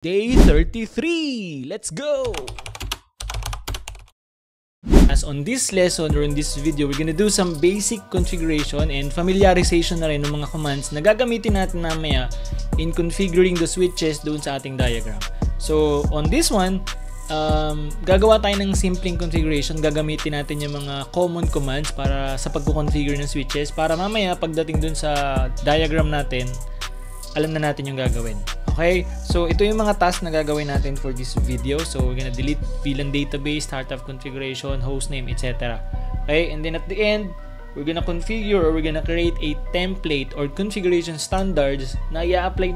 Day 33! Let's go! As on this lesson or in this video, we're gonna do some basic configuration and familiarization na rin ng mga commands na gagamitin natin mamaya in configuring the switches doon sa ating diagram. So, on this one, gagawa tayo ng simpleng configuration. Gagamitin natin yung mga common commands para sa pagko-configure ng switches para mamaya pagdating doon sa diagram natin, alam na natin yung gagawin. Okay, so ito yung mga tasks na gagawin natin for this video. So we're gonna delete VLAN database, startup configuration, hostname, etc. Okay, and then at the end, we're gonna configure or we're gonna create a template or configuration standards na i-apply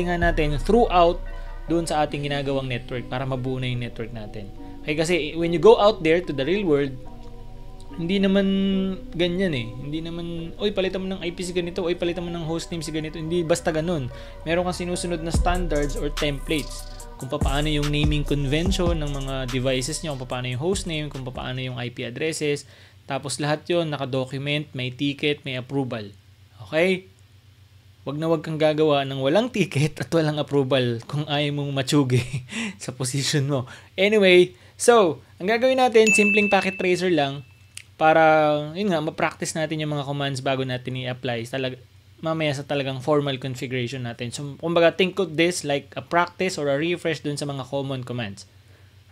nga natin throughout doon sa ating ginagawang network para mabuo na yung network natin. Okay, kasi when you go out there to the real world, hindi naman ganyan eh. Hindi naman, oy palitan mo ng IP si ganito, oy palitan mo ng hostname si ganito. Hindi basta ganun. Meron kang sinusunod na standards or templates kung paano yung naming convention ng mga devices nyo, kung paano yung hostname, kung paano yung IP addresses. Tapos lahat yon naka-document, may ticket, may approval. Okay? Wag kang gagawa ng walang ticket at walang approval kung ayaw mong matsugi sa position mo. Anyway, so, ang gagawin natin, simpleng packet tracer lang. Para, yun nga, ma-practice natin yung mga commands bago natin i-apply mamaya sa talagang formal configuration natin. So, kumbaga, think of this like a practice or a refresh dun sa mga common commands.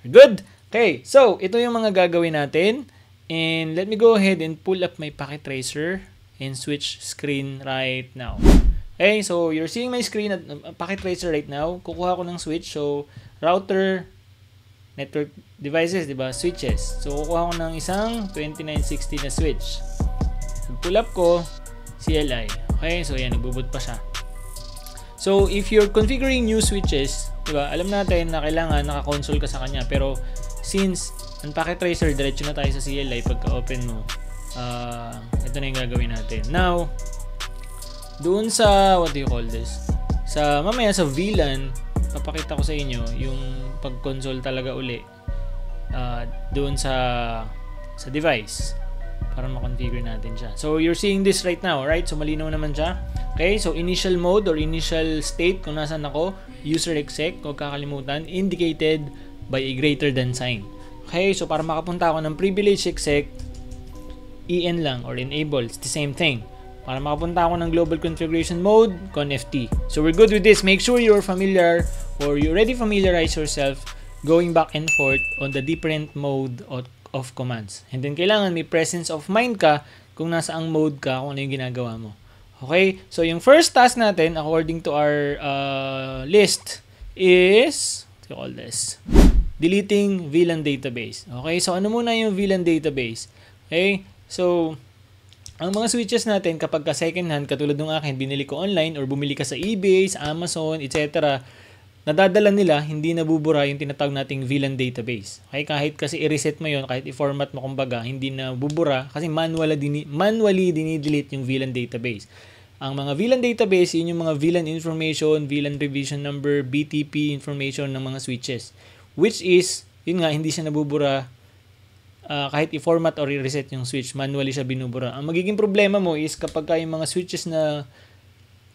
Good? Okay, so, ito yung mga gagawin natin. And let me go ahead and pull up my packet tracer and switch screen right now. Okay, so, you're seeing my screen at packet tracer right now. Kukuha ko ng switch. So, router, network devices, diba? Switches. So, kukuha ko ng isang 2960 na switch. Pull up ko, CLI. Okay, so yan, nagboot pa siya. So, if you're configuring new switches, diba? Alam natin na kailangan naka-console ka sa kanya. Pero, since ang packet tracer, diretso na tayo sa CLI pagka-open mo. Ito na yung gagawin natin. Now, doon sa, what do you call this? Mamaya sa VLAN, papakita ko sa inyo yung pag-console talaga uli doon sa device para ma-configure natin siya. So, you're seeing this right now, right? So, malinaw naman siya. Okay, so initial mode or initial state kung nasan ako, user exec, huwag kakalimutan, indicated by a greater than sign. Okay, so para makapunta ako ng privilege exec, en lang or enable, it's the same thing. Para makapunta ako ng global configuration mode, conft. So we're good with this. Make sure you're familiar or you already familiarize yourself going back and forth on the different mode of commands. And then kailangan may presence of mind ka kung nasa ang mode ka, kung ano yung ginagawa mo. Okay? So yung first task natin, according to our list, is, what do you call this? Deleting VLAN database. Okay? So ano muna yung VLAN database? Okay? So, ang mga switches natin kapag ka second hand, katulad ng akin, binili ko online or bumili ka sa eBay, sa Amazon, etc., nadadala nila, hindi nabubura yung tinatawag nating VLAN database. Okay? Kahit kasi i-reset mo yon, kahit i-format mo kumbaga, hindi nabubura kasi manually dinidelete yung VLAN database. Ang mga VLAN database, yun yung mga VLAN information, VLAN revision number, BTP information ng mga switches. Which is, yun nga, hindi siya nabubura kahit i-format or i-reset yung switch, manually siya binubura. Ang magiging problema mo is kapag yung mga switches na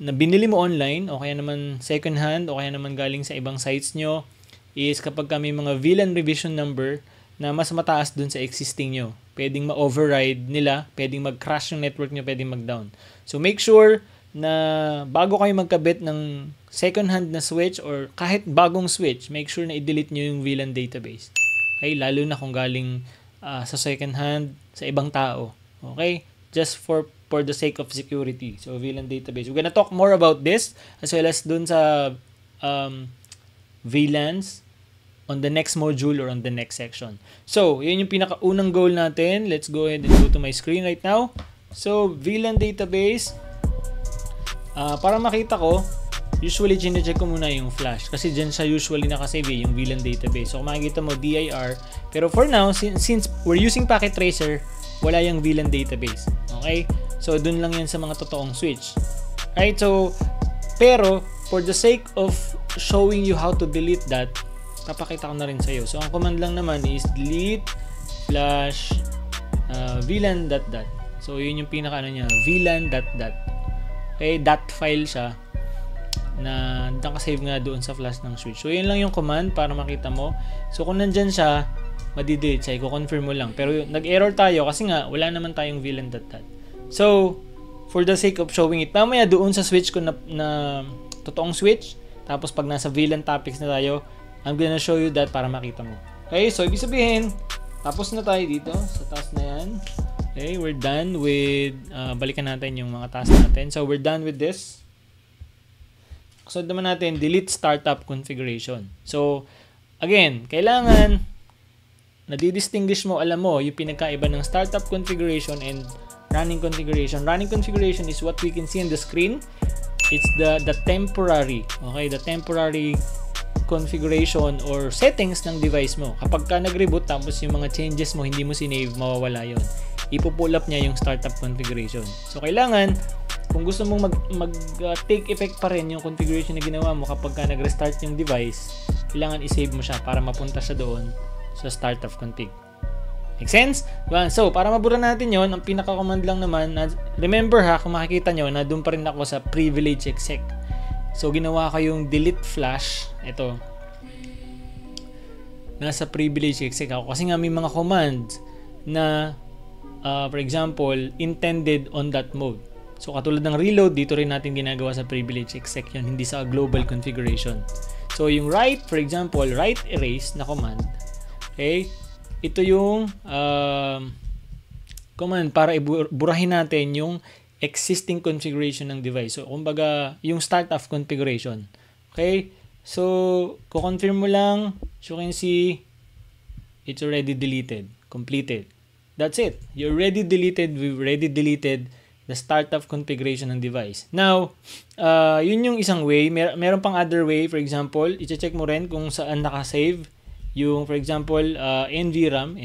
binili mo online, o kaya naman second hand, o kaya naman galing sa ibang sites nyo, is kapag may mga VLAN revision number na mas mataas dun sa existing nyo. Pwedeng ma-override nila, pwedeng mag-crash yung network nyo, pwedeng mag-down. So make sure na bago kayo magkabit ng second hand na switch or kahit bagong switch, make sure na i-delete nyo yung VLAN database. Okay? Lalo na kung galing sa second hand, sa ibang tao. Okay? Just for the sake of security. So, VLAN database. We're gonna talk more about this as well as dun sa VLANs on the next module or on the next section. So, yun yung pinakaunang goal natin. Let's go ahead and go to my screen right now. So, VLAN database. Para makita ko, usually chine-check ko muna yung flash kasi dyan siya usually nakasave yung VLAN database. So kung makikita mo dir, pero for now since we're using packet tracer, wala yung VLAN database. Okay? So dun lang yan sa mga totoong switch. Right? So pero for the sake of showing you how to delete that, papakita ko na rin sa'yo. So ang command lang naman is delete flash VLAN ... So yun yung pinaka niya, VLAN ... Okay, dot file siya. na nakasave nga doon sa flash ng switch. So, yun lang yung command para makita mo. So, kung nandyan siya, madidelete siya. I-confirm mo lang. Pero nag-error tayo kasi nga, wala naman tayong VLAN.dat. So, for the sake of showing it, mamaya doon sa switch ko na totoong switch, tapos pag nasa VLAN topics na tayo, I'm gonna show you that para makita mo. Okay, so ibig sabihin, tapos na tayo dito sa task na yan. Okay, we're done with, balikan natin yung mga task natin. So, we're done with this. So, naman natin, delete startup configuration. So, again, kailangan, nadidistinguish mo, alam mo, yung pinagkaiba ng startup configuration and running configuration. Running configuration is what we can see on the screen. It's the temporary, okay, the temporary configuration or settings ng device mo. Kapag ka nag-reboot tapos yung mga changes mo hindi mo sinave, mawawala yon. Ipo-pull up niya yung startup configuration. So, kailangan, kung gusto mong take effect pa rin yung configuration na ginawa mo kapag ka nag-restart yung device, kailangan i-save mo siya para mapunta siya doon sa startup config. Make sense? Well, so, para mabura natin yon, ang pinaka-command lang naman, remember ha, kung makikita nyo, na doon pa rin ako sa privilege exec. So, ginawa ko yung delete flash. Ito. Nasa privilege exec ako. Kasi nga may mga commands na, for example, intended on that mode. So, katulad ng reload, dito rin natin ginagawa sa privilege exec yun, hindi sa global configuration. So, yung write, for example, write erase na command. Okay? Ito yung command para iburahin natin yung existing configuration ng device. So, kumbaga, yung start of configuration. Okay? So, kukonfirm mo lang, as you can see, it's already deleted, completed. That's it. You already deleted, we've already deleted the startup configuration ng device. Now, yun yung isang way. Meron pang other way. For example, i-check mo rin kung saan nakasave yung, for example, NVRAM.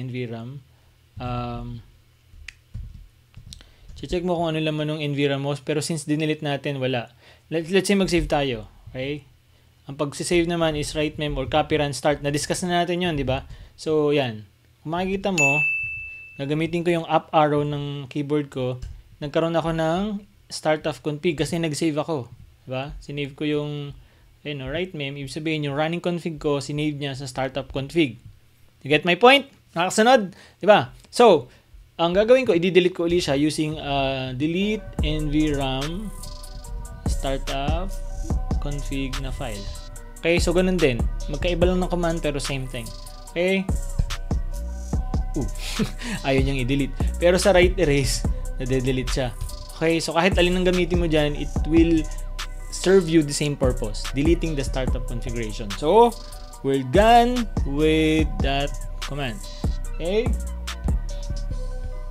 Check mo kung ano laman ng NVRAM mo, pero since dinelete natin, wala. Let's say mag-save tayo. Okay? Ang pag-save naman is write mem or copy run start. Na-discuss na natin yun, di ba? So, yan. Kung makikita mo, nagamitin ko yung up arrow ng keyboard ko, nagkaroon ako ng start of config kasi nag-save ako. Di ba? Sinave ko yung write mem. Ibig sabihin, yung running config ko, sinave niya sa startup config. You get my point? Nakasunod? Di ba? So, ang gagawin ko, i-delete ko ulit siya using delete nvram startup config na file. Okay, so ganun din. Magkaiba lang ng command pero same thing. Okay? Ayaw niyang i-delete. Pero sa write erase, nade-delete siya. Okay, so kahit alin ang gamitin mo dyan, it will serve you the same purpose. Deleting the startup configuration. So, we're done with that command. Okay?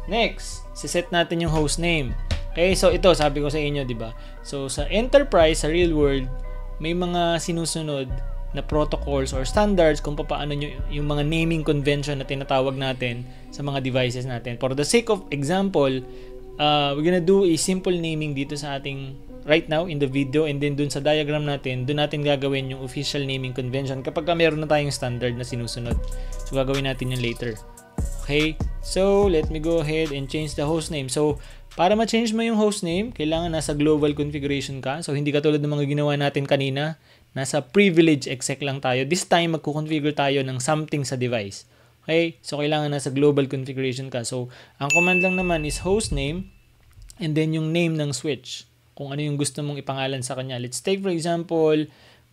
Next, siset natin yung host name. Okay, so ito, sabi ko sa inyo, di ba? So, sa enterprise, sa real world, may mga sinusunod na protocols or standards kung paano yung mga naming convention na tinatawag natin sa mga devices natin. For the sake of example, we're gonna do a simple naming dito sa ating right now in the video, and then dun sa diagram natin, dun natin gagawin yung official naming convention kapag meron na tayong standard na sinusunod. So, gagawin natin yun later. Okay, so let me go ahead and change the host name. So, para ma-change mo yung host name, kailangan nasa global configuration ka. So, hindi katulad ng mga ginawa natin kanina, nasa privilege exec lang tayo. This time, magkukonfigure tayo ng something sa device. Okay, so kailangan nasa global configuration ka. So, ang command lang naman is host name, and then yung name ng switch. Kung ano yung gusto mong ipangalan sa kanya. Let's take for example,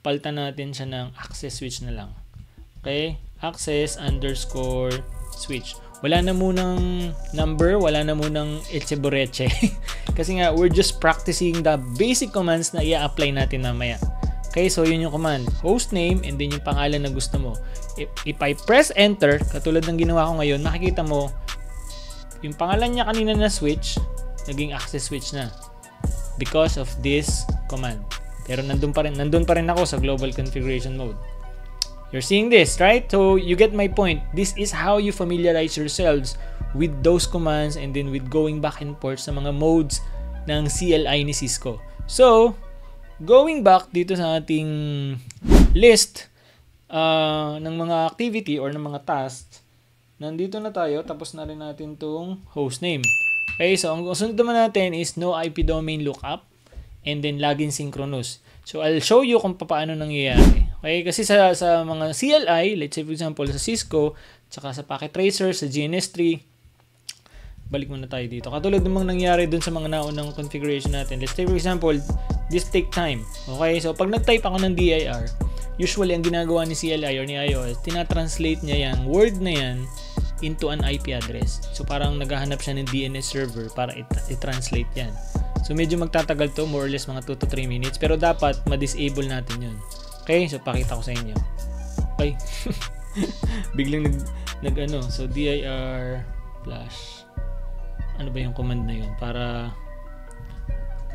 palitan natin siya ng access switch na lang. Okay, access _ switch. Wala na munang number, wala na munang etcheboreche. Kasi nga, we're just practicing the basic commands na i-apply natin mamaya. Okay, so yun yung command. Host name, and then yung pangalan na gusto mo. If I press enter, katulad ng ginawa ko ngayon, makikita mo, yung pangalan niya kanina na switch, naging access switch na. Because of this command. Pero nandun pa rin ako sa global configuration mode. You're seeing this, right? So, you get my point. This is how you familiarize yourselves with those commands and then with going back and forth sa mga modes ng CLI ni Cisco. So, going back dito sa ating list ng mga activity or ng mga tasks, nandito na tayo. Tapos na rin natin tong host name. Okay, so ang sunod naman natin is no IP domain lookup. and then login synchronous. So I'll show you kung paano nangyayari. Okay? Kasi sa mga CLI, let's say for example sa Cisco, tsaka sa Packet Tracer, sa GNS3, balik muna tayo dito. Katulad ng mga nangyari dun sa mga naunang configuration natin. Let's say for example, this take time. Okay? So pag nag-type ako ng DIR, usually ang ginagawa ni CLI or ni iOS, tinatranslate niya yan, word na yan, into an IP address. So parang naghahanap siya ng DNS server para i-translate yan. So medyo magtatagal to, more or less mga 2 to 3 minutes, pero dapat ma-disable natin yun. Okay? So pakita ko sa inyo. Okay? Biglang nag ano, so dir flash. Ano ba yung command na yun? Para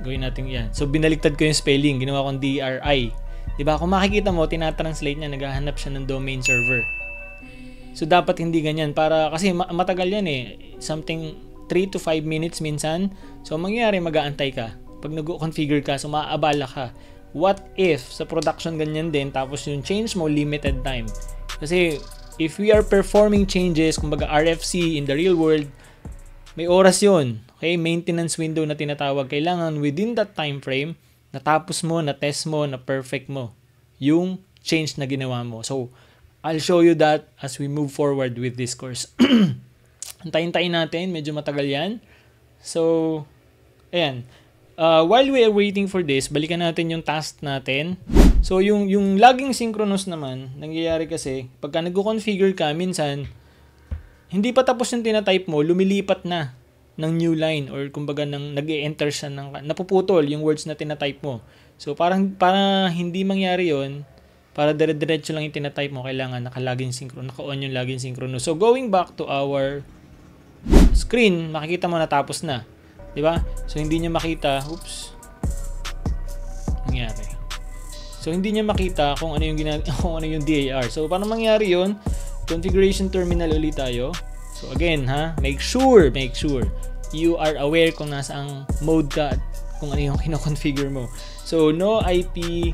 gawin natin yan. So binaliktad ko yung spelling, ginawa kong DRI. Diba? Kung makikita mo, tinatranslate niya, naghahanap siya ng domain server. So dapat hindi ganyan para kasi matagal yan eh. Something 3 to 5 minutes minsan. So mangyayari, mag-aantay ka. Pag nag-configure ka, so maaabala ka. What if sa production ganyan din, tapos yung change mo limited time? Kasi if we are performing changes, kumbaga RFC in the real world, may oras yun. Okay? Maintenance window na tinatawag. Kailangan within that time frame, natapos mo, na-test mo, na-perfect mo yung change na ginawa mo. So, I'll show you that as we move forward with this course. Antayin-tayin natin. Medyo matagal yan. So, ayan. While we are waiting for this, balikan natin yung task natin. So, yung login synchronous naman, nangyayari kasi, pagka nag-configure ka, minsan, hindi pa tapos yung tinatype mo, lumilipat na ng new line or kumbaga nag-e-enter siya napuputol yung words na tinatype mo. So, para hindi mangyari yon, para dire-diretso lang yung tinatype mo, kailangan naka-login synchronous, naka-on yung login synchronous. So, going back to our screen, makikita mo natapos na. Diba? So, hindi niya makita, oops, nangyari. So, hindi niya makita kung ano yung DIR. So, paano mangyari yon? Configuration terminal ulit tayo. So, again, make sure you are aware kung nasaang mode ka at kung ano yung kino-configure mo. So, no IP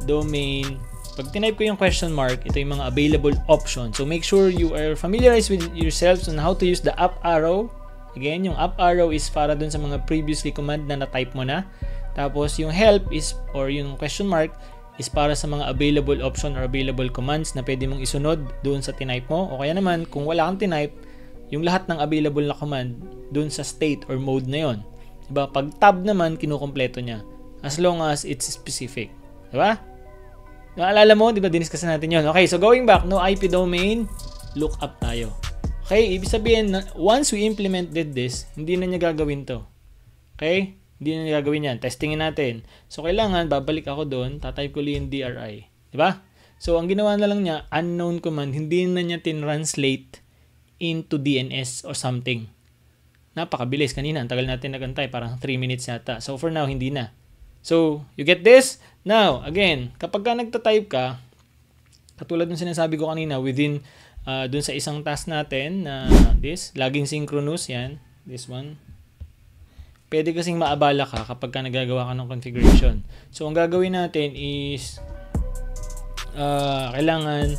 domain. Pag tinype ko yung question mark, ito yung mga available options. So, make sure you are familiarized with yourselves on how to use the up arrow. Again, yung up arrow is para dun sa mga previously command na na-type mo na. Tapos, yung help is, or yung question mark, is para sa mga available option or available commands na pwede mong isunod dun sa tinype mo. O kaya naman, kung wala kang tinype, yung lahat ng available na command dun sa state or mode na yon. Diba? Pag tab naman, kinukompleto niya. As long as it's specific. Diba? Naalala mo, diba, diniscuss natin yon. Okay, so going back, no IP domain, look up tayo. Okay, ibig sabihin, once we implemented this, hindi na niya gagawin to. Okay? Hindi na niya gagawin yan. Testingin natin. So, kailangan, babalik ako doon, tatype ko yung DRI. Diba? So, ang ginawa na lang niya, unknown command, hindi na niya tin-translate into DNS or something. Napakabilis. Kanina, ang tagal natin nagantay, parang 3 minutes yata. So, for now, hindi na. So, you get this? Now, again, kapag ka nagtatype ka, katulad ng sinasabi ko kanina, within, dun sa isang task natin, na this, login synchronous, yan, this one, pwede kasing maabala ka kapag ka nagagawa ka ng configuration. So, ang gagawin natin is, kailangan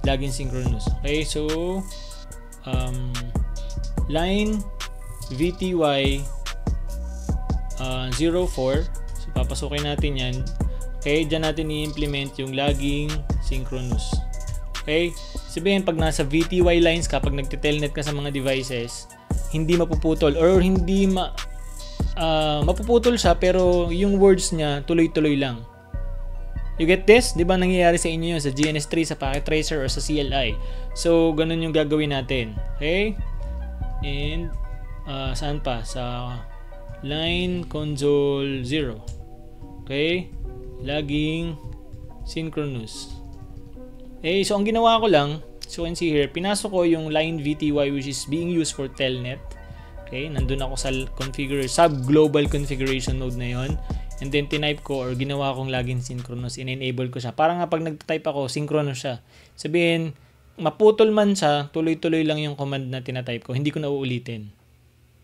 login synchronous. Okay, so, line VTY 04. So, papasukin natin yan. Okay, dyan natin i-implement yung login synchronous. Okay, sabihin pag nasa VTY lines ka, pag nagte-telnet ka sa mga devices, hindi mapuputol or hindi mapuputol siya pero yung words niya tuloy-tuloy lang. You get this? Di ba nangyayari sa inyo yun sa GNS3, sa Packet Tracer, or sa CLI? So, ganun yung gagawin natin. Okay? And, saan pa? Sa line console 0. Okay? Login synchronous. Okay, so ang ginawa ko lang, so you can see here, pinasok ko yung line VTY which is being used for telnet. Okay, nandun ako sa sub-global configuration mode na yon. And then, tinype ko or ginawa kong login synchronous, in-enable ko siya. Para nga pag nag-type ako, synchronous siya. Sabihin, maputol man siya, tuloy-tuloy lang yung command na tinatype ko. Hindi ko na uulitin.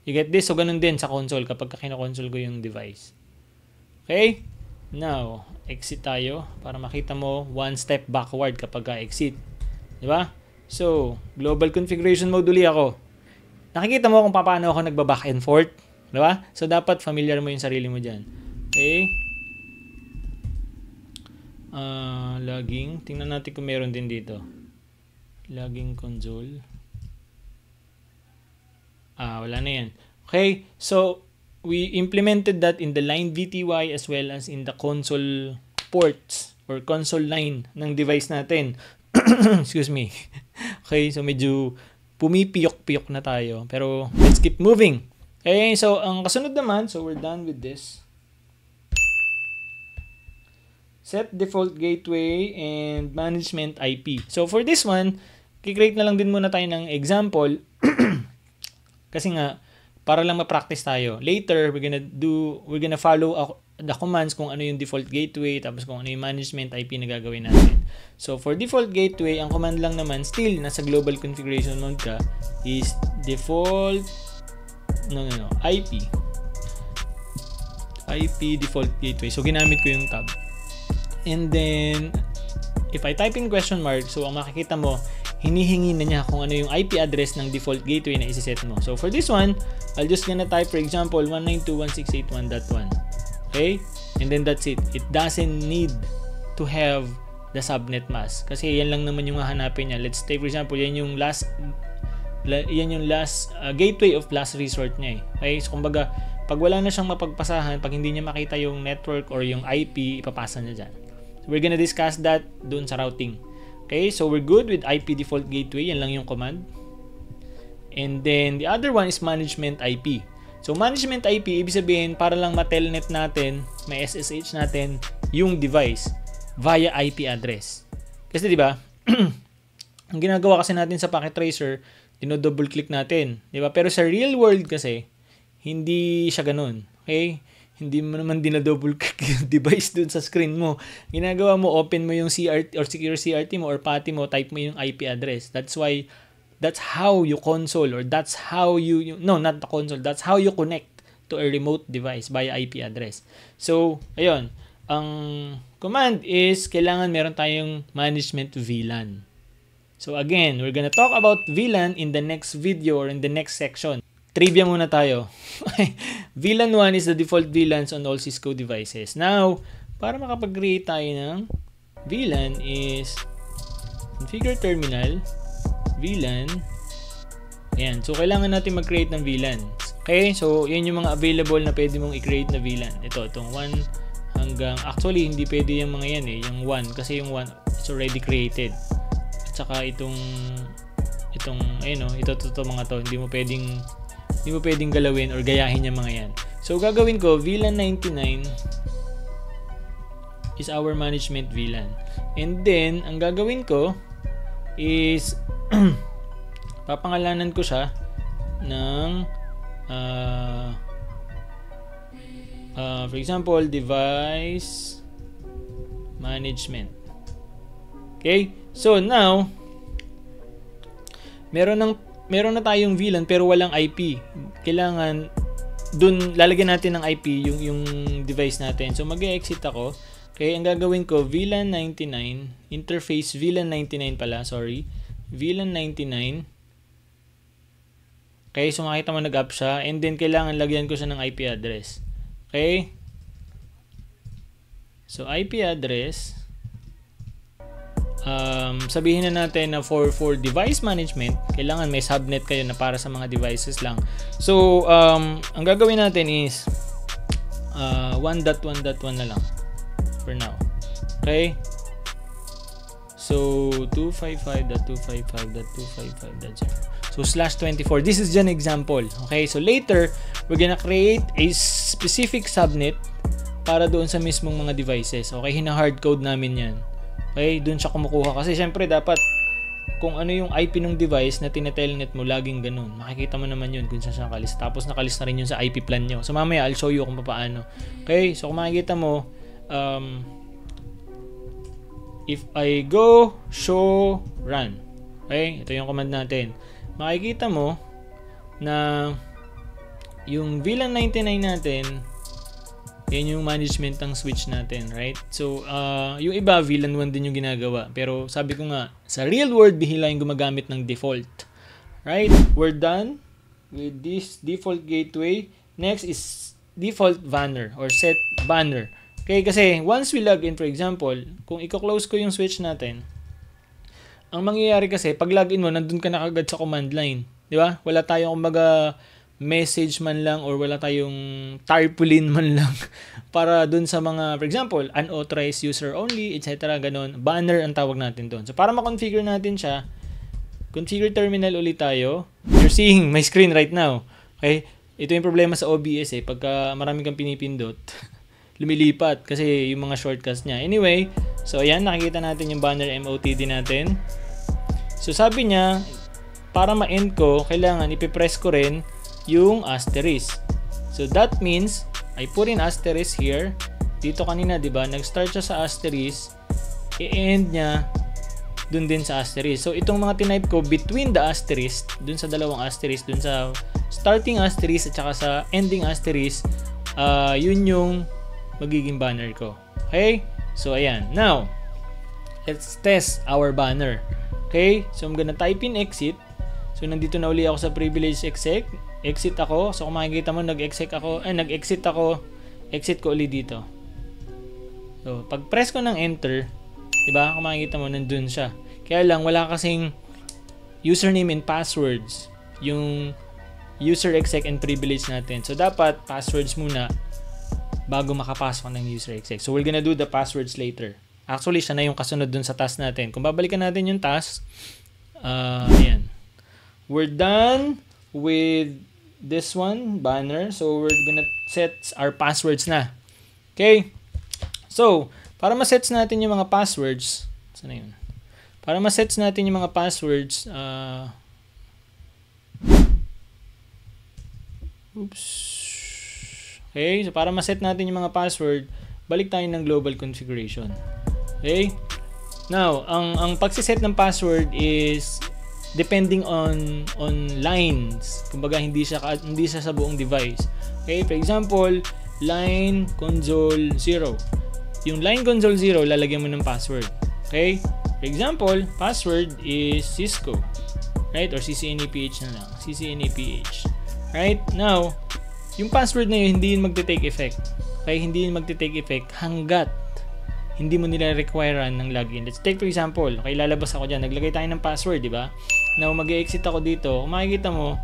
You get this? So, ganun din sa console kapag kino-console ko yung device. Okay? Now, exit tayo para makita mo one step backward kapag ka-exit. Diba? So, global configuration mode uli ako. Nakikita mo kung paano ako nagba-back and forth. Diba? So, dapat familiar mo yung sarili mo dyan. Okay. Logging. Tingnan natin kung meron din dito. Logging console. Wala na yan. Okay. So, we implemented that in the line VTY as well as in the console ports or console line ng device natin. Excuse me. Okay. So, medyo pumipiyok-piyok na tayo. Pero, let's keep moving. Okay. So, ang kasunod naman, so we're done with this. Set default gateway and management IP. So for this one, kikreate na lang din muna tayo ng example. Kasi nga, para lang ma-practice tayo. Later, we're gonna follow the commands kung ano yung default gateway, tapos kung ano yung management IP na gagawin natin. So for default gateway, ang command lang naman, still nasa global configuration mode ka, is default, IP default gateway. So ginamit ko yung tab. And then, if I type in question mark, so ang makikita mo, hinihingi na niya kung ano yung IP address ng default gateway na isiset mo. So for this one, I'll just gonna type, for example, 192.168.1.1. Okay? And then that's it. It doesn't need to have the subnet mask. Kasi yan lang naman yung hahanapin niya. Let's take, for example, yan yung last gateway of last resort niya. Okay? So kumbaga, pag wala na siyang mapagpasahan, pag hindi niya makita yung network or yung IP, ipapasa niya dyan. So we're gonna discuss that dun sa routing. Okay, so we're good with IP default gateway. Yan lang yung command. And then, the other one is management IP. So, management IP, ibig sabihin, para lang ma-telnet natin, may SSH natin, yung device via IP address. Kasi diba, ang ginagawa kasi natin sa packet tracer, dino-double click natin. Diba? Pero sa real world kasi, hindi siya ganun. Okay? Hindi mo naman dinadouble click yung device dun sa screen mo. Ginagawa mo, open mo yung CRT or secure CRT mo or PATI mo, type mo yung IP address. That's how you console, or that's how not the console, that's how you connect to a remote device via IP address. So, ayun. Ang command is, kailangan meron tayong management VLAN. So again, we're gonna talk about VLAN in the next video or in the next section. Trivia muna tayo. VLAN 1 is the default VLANs on all Cisco devices. Now, para makapag-create tayo ng VLAN is configure terminal, VLAN. Ayan. So, kailangan natin mag-create ng VLAN. Okay? So, yan yung mga available na pwede mong i-create na VLAN. Itong 1 hanggang, actually, hindi pwede yung mga yan eh. Yung 1. Kasi yung 1 is already created. At saka itong ayun o, ito mga to. Hindi mo pwedeng galawin or gayahin yung mga yan. So, gagawin ko, VLAN 99 is our management VLAN. And then, ang gagawin ko is papangalanan ko siya ng for example, device management. Okay? So, now, meron na tayong VLAN pero walang IP. Kailangan dun lalagyan natin ng IP yung device natin. So mag-exit ako. Okay, ang gagawin ko VLAN 99, interface VLAN 99 pala, sorry. VLAN 99. Okay, so makita mo nag-up siya and then kailangan lagyan ko siya ng IP address. Okay? So IP address, sabihin na natin na for device management, kailangan may subnet kayo na para sa mga devices lang. So, ang gagawin natin is 1.1.1 na lang for now. Okay? So, 255.255.255.0. So, /24. This is just an example. Okay? So, later, we're gonna create a specific subnet para doon sa mismong mga devices. Okay? Hina-hardcode namin yan. Okay, dun siya kumukuha. Kasi syempre dapat kung ano yung IP ng device na tinatelnet mo, laging ganun. Makikita mo naman yun kung saan siya nakalista. Tapos nakalista rin yun sa IP plan nyo. So mamaya, I'll show you kung paano. Okay, so kung makikita mo, if I go show run. Okay, ito yung command natin. Makikita mo na yung VLAN 99 natin, yan yung management ng switch natin, right? So, yung iba, VLAN 1 din yung ginagawa. Pero sabi ko nga, sa real world, bihila yung gumagamit ng default. Right? We're done with this default gateway. Next is default banner or set banner. Okay, kasi once we log in, for example, kung i-close ko yung switch natin, ang mangyayari kasi, pag login mo, nandun ka na kagad sa command line. Di ba? Wala tayong kumbaga message man lang or wala tayong tarpaulin man lang para dun sa mga, for example, unauthorized user only, etc. Ganon. Banner ang tawag natin dun. So, para ma-configure natin siya, configure terminal ulit tayo. You're seeing my screen right now. Okay? Ito yung problema sa OBS eh. Pagka marami kang pinipindot, lumilipat kasi yung mga shortcuts niya. Anyway, so ayan, nakikita natin yung banner MOTD natin. So, sabi niya, para ma-end ko, kailangan ipipress ko rin yung asterisk. So that means I put in asterisk here. Dito kanina, 'di ba? Nag-start siya sa asterisk, i-end niya dun din sa asterisk. So itong mga tinype ko between the asterisk, dun sa dalawang asterisk, dun sa starting asterisk at saka sa ending asterisk, yun yung magiging banner ko. Okay? So ayan. Now, let's test our banner. Okay? So I'm gonna type in exit. So nandito na uli ako sa privilege exec. Exit ako. So kung makikita mo, nag-exit ako. Exit ko ulit dito. So pag press ko ng enter, 'di ba? Kung makikita mo, nandun siya. Kaya lang wala kasing username and passwords yung user exec and privilege natin. So dapat passwords muna bago makapasok ng user exec. So we're gonna do the passwords later. Actually, siya na yung kasunod dun sa task natin. Kung babalikan natin yung task, ayan. We're done with this one, banner. So, we're gonna set our passwords na. Okay? So, para ma-sets natin yung mga passwords, saan na yun? Para ma-sets natin yung mga passwords, okay, so para ma-set natin yung mga password, balik tayo ng global configuration. Okay? Now, ang pagsiset ng password is depending on lines. Kumbaga hindi siya sa buong device. Okay, for example, line console 0. Yung line console 0 lalagyan mo ng password. Okay? For example, password is Cisco. Right? Or CCNAPH na lang. CCNAPH. Right? Now, yung password na yun hindi yun magte-take effect. Okay, hindi yun magte-take effect hanggat hindi mo nila requirean ng login. Let's take for example, okay, lalabas ako dyan. Naglagay tayo ng password, di ba? Now, mag-exit ako dito. Kung makikita mo,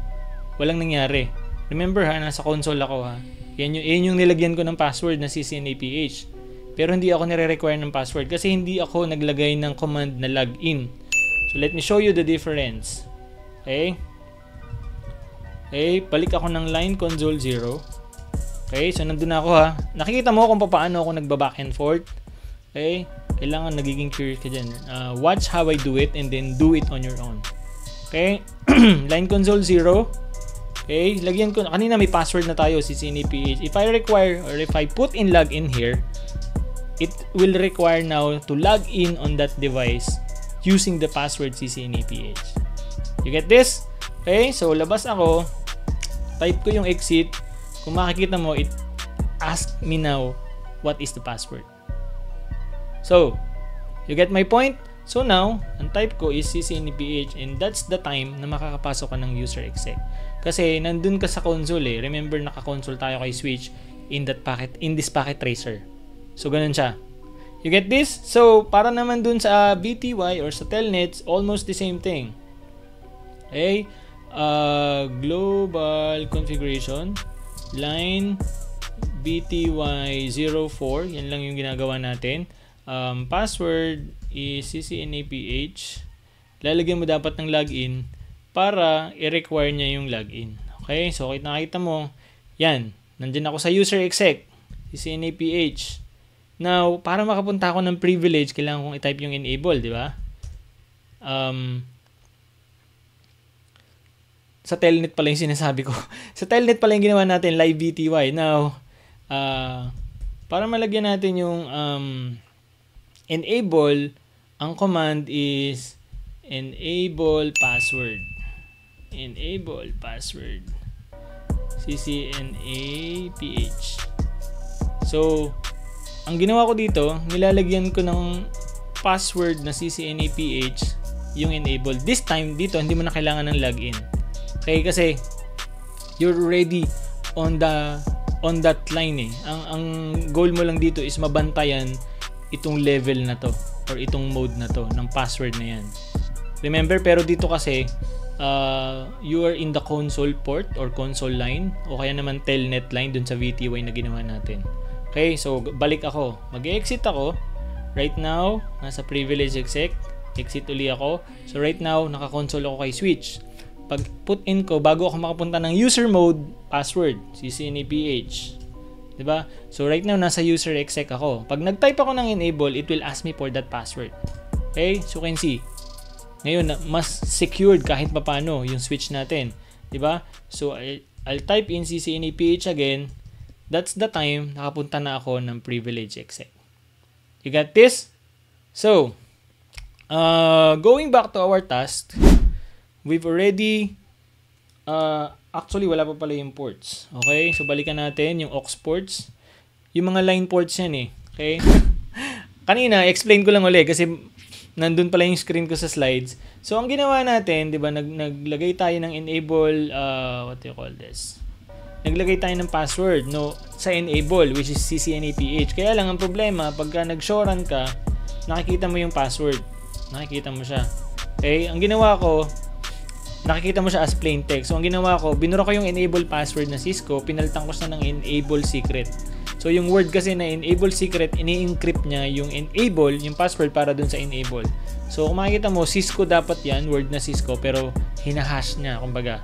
walang nangyari. Remember ha, nasa console ako ha. Yan yung nilagyan ko ng password na CCNAPH. Pero hindi ako nire-require ng password kasi hindi ako naglagay ng command na login. So, let me show you the difference. Okay? Okay, balik ako ng line console 0. Okay, so nandun ako ha. Nakikita mo kung paano ako nagba-back and forth. Okay, kailangan nagiging curious ka dyan. Watch how I do it and then do it on your own. Okay, line console 0. Okay, lagyan ko, kanina may password na tayo, CCNAPH. If I require or if I put in login here, it will require now to log in on that device using the password CCNAPH. You get this? Okay, so labas ako, type ko yung exit. Kung makikita mo, it asks me now, what is the password? So, you get my point? So now, ang type ko is CCNAPH and that's the time na makakapasok ka ng user exec. Kasi nandun ka sa console eh. Remember, naka-console tayo kay Switch in this packet tracer. So, ganun siya. You get this? So, para naman dun sa BTY or sa Telnet, almost the same thing. Okay? Global configuration, line BTY04, yan lang yung ginagawa natin. Password is CCNAPH. Lalagyan mo dapat ng login para i-require niya yung login. Okay? So, nakita mo, yan. Nandyan ako sa user exec, CCNAPH. Now, para makapunta ako ng privilege, kailangan kong i-type yung enable, di ba? Sa Telnet pala yung sinasabi ko. Sa Telnet pala yung ginawa natin, live BTY. Now, para malagyan natin yung enable, ang command is enable password. Enable password. CCNAPH. So, ang ginawa ko dito, nilalagyan ko ng password na CCNAPH yung enable. This time, dito, hindi mo na kailangan ng login. Okay, kasi you're already on the on that line eh. Ang goal mo lang dito is mabantayan itong level na to or itong mode na to ng password na yan. Remember, pero dito kasi you are in the console port or console line o kaya naman telnet line dun sa VTY na ginawa natin. Okay, so balik ako. Mag-exit ako. Right now, nasa privilege exec. Exit uli ako. So right now, naka-console ako kay switch. Pag put in ko, bago ako makapunta ng user mode, password, ccnaph. Diba? So right now, nasa user exec ako. Pag nag-type ako ng enable, it will ask me for that password. Okay, so you can see. Ngayon, mas secured kahit papano yung switch natin. Diba? So, I'll type in ccnaph again. That's the time nakapunta na ako ng privilege exec. You got this? So, going back to our task, we've already, actually wala pa pala yung ports. Okay? So, balikan natin yung aux ports. Yung mga line ports yan eh. Okay? Kanina, explain ko lang ulit kasi nandun pala yung screen ko sa slides. So, ang ginawa natin, di ba, naglagay tayo ng enable, what do you call this? Naglagay tayo ng password, no, sa enable, which is ccnaph. Kaya lang, ang problema, pagka nag-shoran ka, nakikita mo yung password. Nakikita mo siya. Okay? Ang ginawa ko, nakikita mo siya as plain text. So, ang ginawa ko, binura ko yung enable password na Cisco, pinalitan ko siya ng enable secret. So, yung word kasi na enable secret, ini-encrypt niya yung enable, yung password para dun sa enable. So, kung makikita mo, Cisco dapat yan, word na Cisco, pero hinahash niya, kumbaga.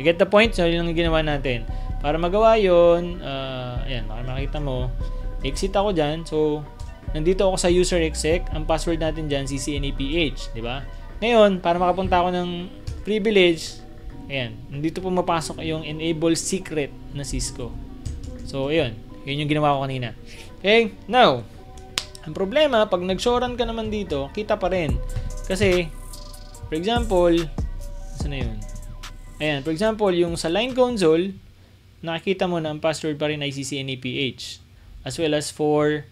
You get the point? So, yun ang ginawa natin. Para magawa yun, ayan, makikita mo, exit ako dyan. So, nandito ako sa user exec, ang password natin dyan, ccnaph, di ba? Ngayon, para makapunta ako ng privilege, ayan, nandito pumapasok yung enable secret na Cisco. So, ayun. Yun yung ginawa ko kanina. Okay? Now, ang problema, pag nag-shoran ka naman dito, kita pa rin. Kasi, for example, saan na yun? Ayan, for example, yung sa line console, nakikita mo na ang password pa rin ay ccnaph. As well as for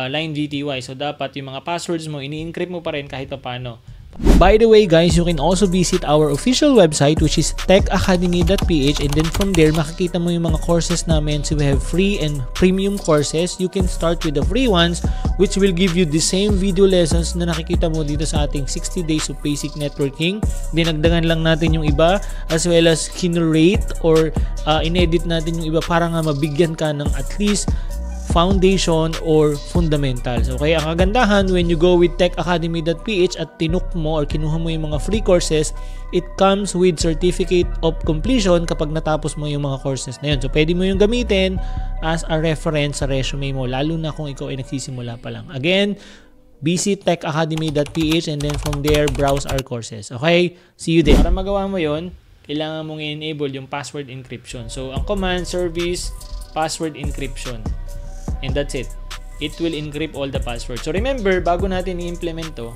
line VTY. So, dapat yung mga passwords mo, ini-encrypt mo pa rin kahit pa paano. By the way guys, you can also visit our official website which is techacademy.ph, and then from there makikita mo yung mga courses namin. So we have free and premium courses. You can start with the free ones which will give you the same video lessons na nakikita mo dito sa ating 60 days of basic networking. Dinagdagan lang natin yung iba, as well as kinurate or inedit natin yung iba para nga mabigyan ka ng at least foundation or fundamentals. Okay, ang kagandahan when you go with techacademy.ph at tinuk mo or kinuha mo yung mga free courses, it comes with certificate of completion kapag natapos mo yung mga courses na yun. So, pwede mo yung gamitin as a reference sa resume mo, lalo na kung ikaw ay nagsisimula pa lang. Again, visit techacademy.ph and then from there, browse our courses. Okay, see you there. Para magawa mo yun, kailangan mong i-enable yung password encryption. So, ang command service, password encryption. And that's it. It will encrypt all the passwords. So remember, bago natin i-implement to,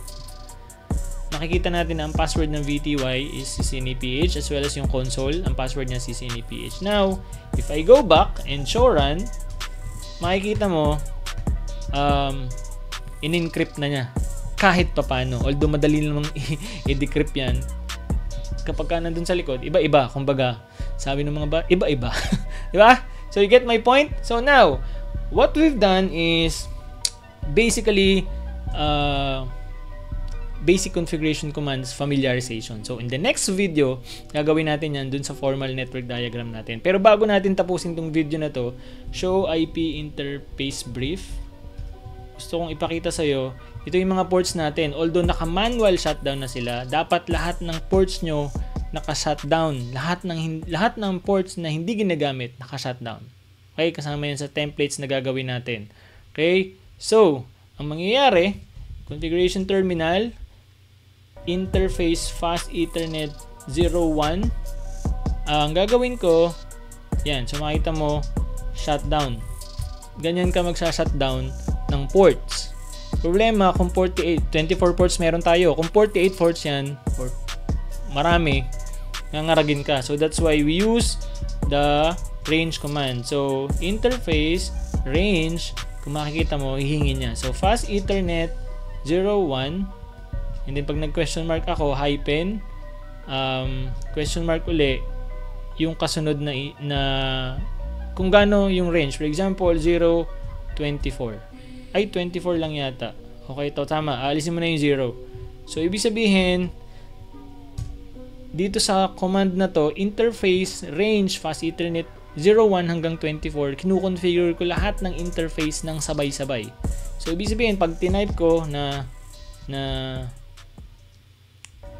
nakikita natin na ang password ng VTY is ccnaph, as well as yung console, ang password niya ccnaph. Now, if I go back and show run, makikita mo, in-encrypt na niya. Kahit pa paano. Although madali namang i-decrypt yan. Kapag ka nandun sa likod, iba-iba. Kumbaga, sabi ng mga iba-iba. Diba? So you get my point? So now, what we've done is basically basic configuration commands familiarization. So in the next video, gagawin natin yan dun sa formal network diagram natin. Pero bago natin tapusin tong video na to, show IP interface brief. Gusto kong ipakita sa'yo, ito yung mga ports natin. Although naka-manual shutdown na sila, dapat lahat ng ports nyo naka-shutdown. Lahat ng ports na hindi ginagamit, naka-shutdown. Okay, kasama yan sa templates na gagawin natin. Okay, so, ang mangyayari, configuration terminal, interface fast ethernet 01. Ang gagawin ko, yan, so makita mo, shutdown. Ganyan ka magsa-shutdown ng ports. Problema, kung 24 ports meron tayo, kung 48 ports yan, or marami, nangaragin ka. So, that's why we use the range command. So, interface, range, kung makikita mo, hihingin niya. So, fast ethernet 01, and then pag nag-question mark ako, hyphen, question mark uli, yung kasunod na kung gaano yung range. For example, 0, 24. Ay, 24 lang yata. Okay, tama. Aalisin mo na yung 0. So, ibig sabihin, dito sa command na to, interface range fast Ethernet 01 hanggang 24, kinukonfigure ko lahat ng interface ng sabay-sabay. So, ibig sabihin, pag tinype ko na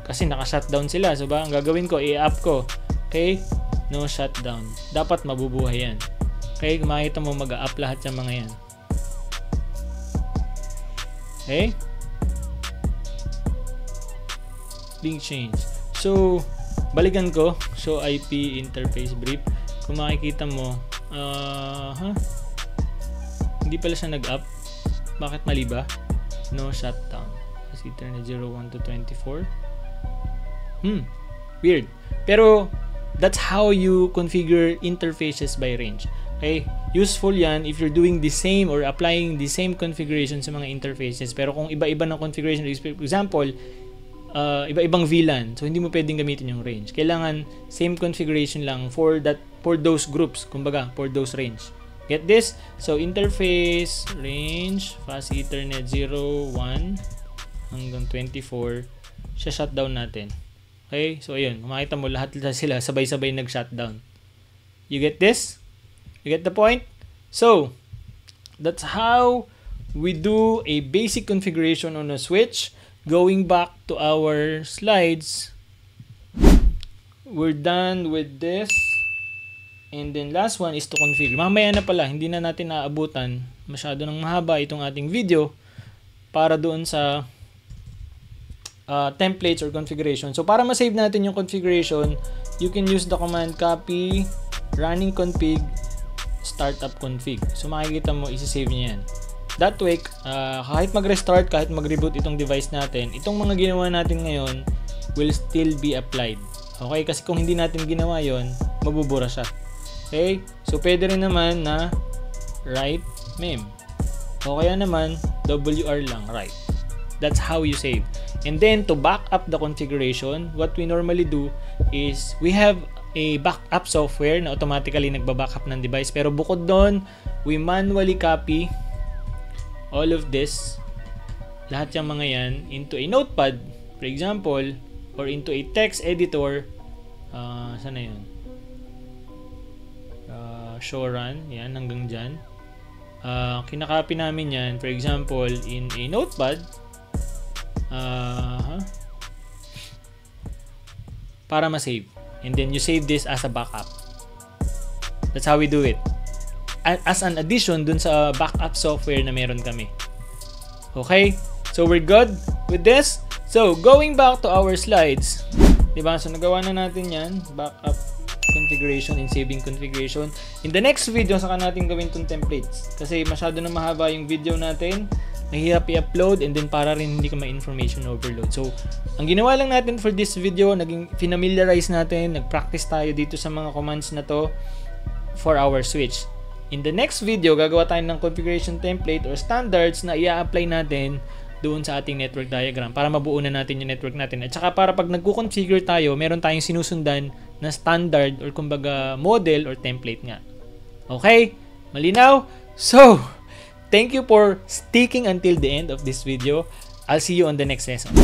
kasi naka-shutdown sila. So, ang gagawin ko, i-up ko. Okay? No shutdown. Dapat mabubuhay yan. Okay? Makikita mo mag-up lahat yung mga yan. Okay? Being changed. So, balikan ko. Show IP interface brief. Kung makikita mo, hindi pala siya nag-up. Bakit mali ba? No shutdown. Kasi Ethernet 01 to 24. Weird. Pero, that's how you configure interfaces by range. Okay? Useful yan if you're doing the same or applying the same configuration sa mga interfaces. Pero kung iba-iba ng configuration, for example, iba-ibang VLAN, so hindi mo pwedeng gamitin yung range. Kailangan same configuration lang for those groups, kumbaga, for those range. Get this? So, interface, range, fast Ethernet 01 hanggang 24, siya shutdown natin. Okay? So, ayun. Makita mo, lahat sila sabay-sabay nag-shutdown. You get this? You get the point? So, that's how we do a basic configuration on a switch. Going back to our slides, we're done with this. And then, last one is to configure. Mamaya na pala, hindi na natin naabutan. Masyado nang mahaba itong ating video para doon sa templates or configuration. So, para ma-save natin yung configuration, you can use the command copy running config startup config. So, makikita mo, isi-save niya yan. That way, kahit mag-restart, kahit mag-reboot itong device natin, itong mga ginawa natin ngayon will still be applied. Okay? Kasi kung hindi natin ginawa yon, mabubura siya. Okay? So, pwede rin naman na write mem. O kaya naman, WR lang, write. That's how you save. And then, to back up the configuration, what we normally do is we have a backup software na automatically nagba-backup ng device. Pero bukod doon, we manually copy all of this, lahat yung mga yan, into a notepad, for example, or into a text editor. Saan na yun? Show run, yan, hanggang dyan. Kinakopy namin yan, for example, in a notepad. Para ma-save. And then you save this as a backup. That's how we do it. As an addition dun sa backup software na meron kami. Okay? So we're good with this. So going back to our slides, diba? So nagawa na natin yan, backup configuration and saving configuration. In the next video, saka natin gawin tong templates. Kasi masyado na mahaba yung video natin. Mahirap i-upload and then para rin hindi ka ma-information overload. So, ang ginawa lang natin for this video, naging familiarize natin, nag-practice tayo dito sa mga commands na to for our switch. In the next video, gagawa tayo ng configuration template or standards na i-apply natin doon sa ating network diagram para mabuo na natin yung network natin. At saka para pag nagko-configure tayo, meron tayong sinusundan na standard or kumbaga model or template nga. Okay? Malinaw? So, thank you for sticking until the end of this video. I'll see you on the next lesson.